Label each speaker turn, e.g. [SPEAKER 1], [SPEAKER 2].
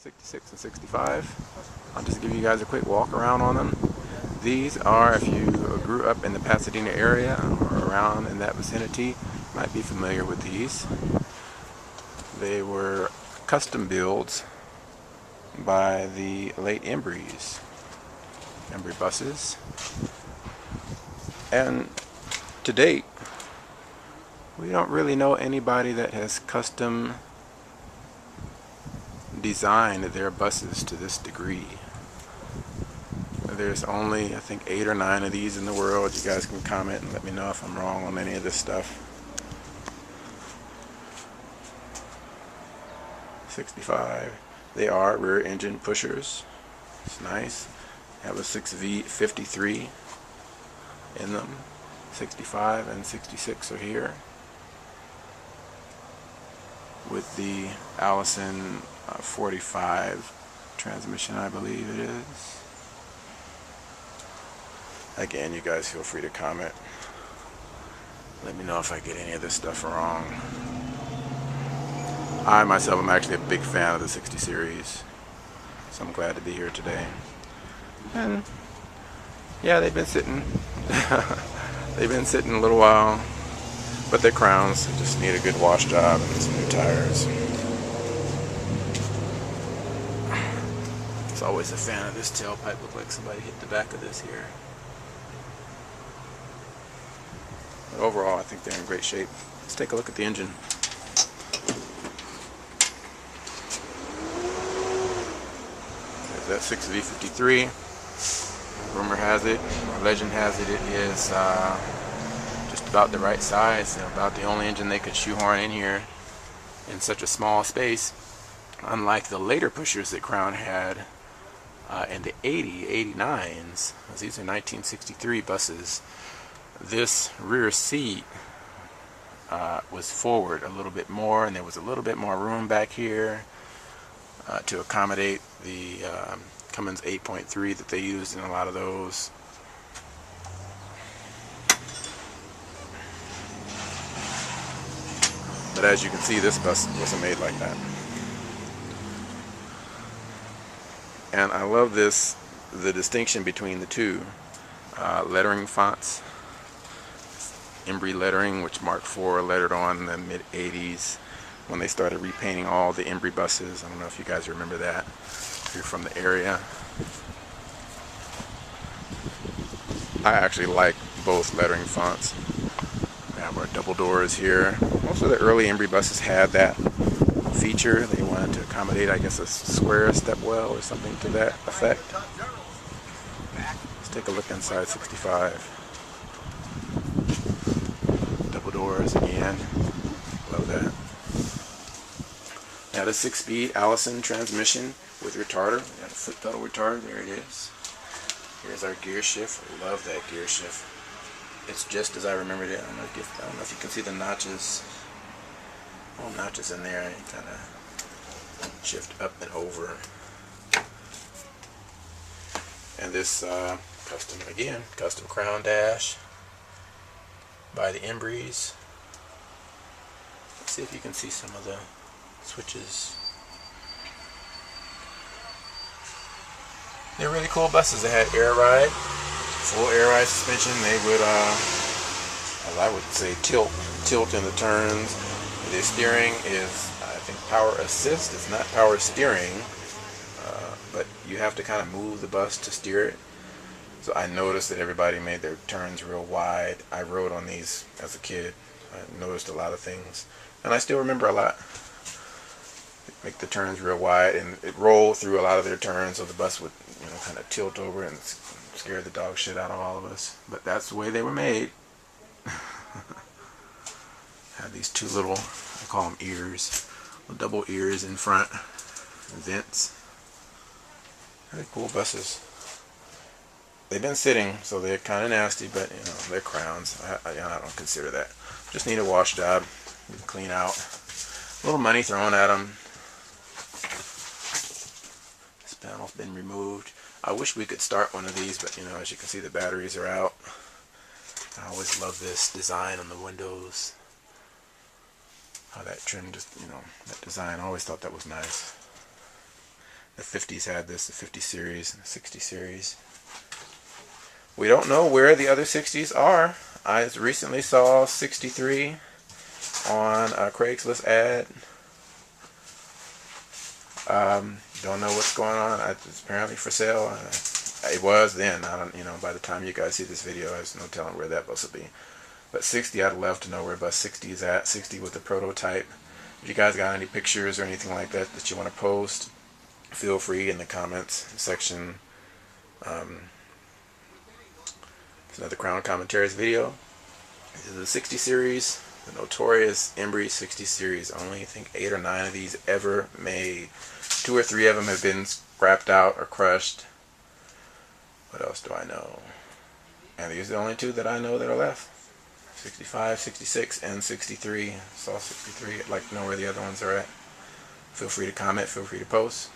[SPEAKER 1] 66 and 65. I'll just give you guys a quick walk around on them. These are, if you grew up in the Pasadena area or around in that vicinity, you might be familiar with these. They were custom builds by the late Embrees, Embree buses. And to date, we don't really know anybody that has custom designed their buses to this degree. There's only, I think, 8 or 9 of these in the world. You guys can comment and let me know if I'm wrong on any of this stuff. 65. They are rear engine pushers. It's nice. Have a 6V53 in them. 65 and 66 are here with the Allison 45 transmission, I believe it is. Again, you guys feel free to comment. Let me know if I get any of this stuff wrong. I myself am actually a big fan of the 60 series, so I'm glad to be here today. And yeah, they've been sitting. They've been sitting a little while, but they're crowns. They just need a good wash job and some new tires. I was always a fan of this tailpipe. Looked like somebody hit the back of this here. But overall, I think they're in great shape. Let's take a look at the engine. There's that 6V53. Rumor has it, or legend has it, it is just about the right size, and about the only engine they could shoehorn in here in such a small space. Unlike the later pushers that Crown had in the 89s, these are 1963 buses. This rear seat was forward a little bit more, and there was a little bit more room back here to accommodate the Cummins 8.3 that they used in a lot of those. But as you can see, this bus wasn't made like that. And I love this, the distinction between the two lettering fonts. Embree lettering, which Mark IV lettered on in the mid-80s when they started repainting all the Embree buses. I don't know if you guys remember that, if you're from the area. I actually like both lettering fonts. We have our double doors here. Most of the early Embree buses had that feature. They wanted to accommodate, I guess, a square stepwell or something to that effect. Let's take a look inside 65. Double doors again. Love that. Now the 6-speed Allison transmission with retarder. We got a foot pedal retarder. There it is. Here's our gear shift. Love that gear shift. It's just as I remembered it. I don't know if you can see the notches. Little notches in there. You kind of shift up and over. And this custom crown dash by the Embrees. Let's see if you can see some of the switches. They're really cool buses. They had air ride, full air ride suspension. They would, as I would say, tilt in the turns. The steering is, I think, power assist. It's not power steering, but you have to kind of move the bus to steer it. So I noticed that everybody made their turns real wide. I rode on these as a kid. I noticed a lot of things, and I still remember a lot. Make the turns real wide, and it rolled through a lot of their turns, so the bus would, kind of tilt over and scare the dog shit out of all of us. But that's the way they were made. Have these two little, I call them ears, double ears in front, vents. Very cool buses. They've been sitting, so they're kind of nasty, but they're crowns. I don't consider that. Just need a wash job, clean out. A little money thrown at them. This panel's been removed. I wish we could start one of these, but as you can see, the batteries are out. I always love this design on the windows. How that trim just, that design, I always thought that was nice. The 50s had this, the 50 series and the 60 series. We don't know where the other 60s are. I recently saw 63 on a Craigslist ad. Don't know what's going on. It's apparently for sale. It was then. I don't, by the time you guys see this video, there's no telling where that bus will be. But 60, I'd love to know where bus 60 is at. 60 with the prototype. If you guys got any pictures or anything like that that you want to post, feel free in the comments section. It's another Crown Commentaries video. This is the 60 series, the notorious Embree 60 series. Only I think 8 or 9 of these ever made. 2 or 3 of them have been scrapped out or crushed. What else do I know? And these are the only 2 that I know that are left. 65, 66, and 63. I saw 63. I'd like to know where the other ones are at. Feel free to comment, feel free to post.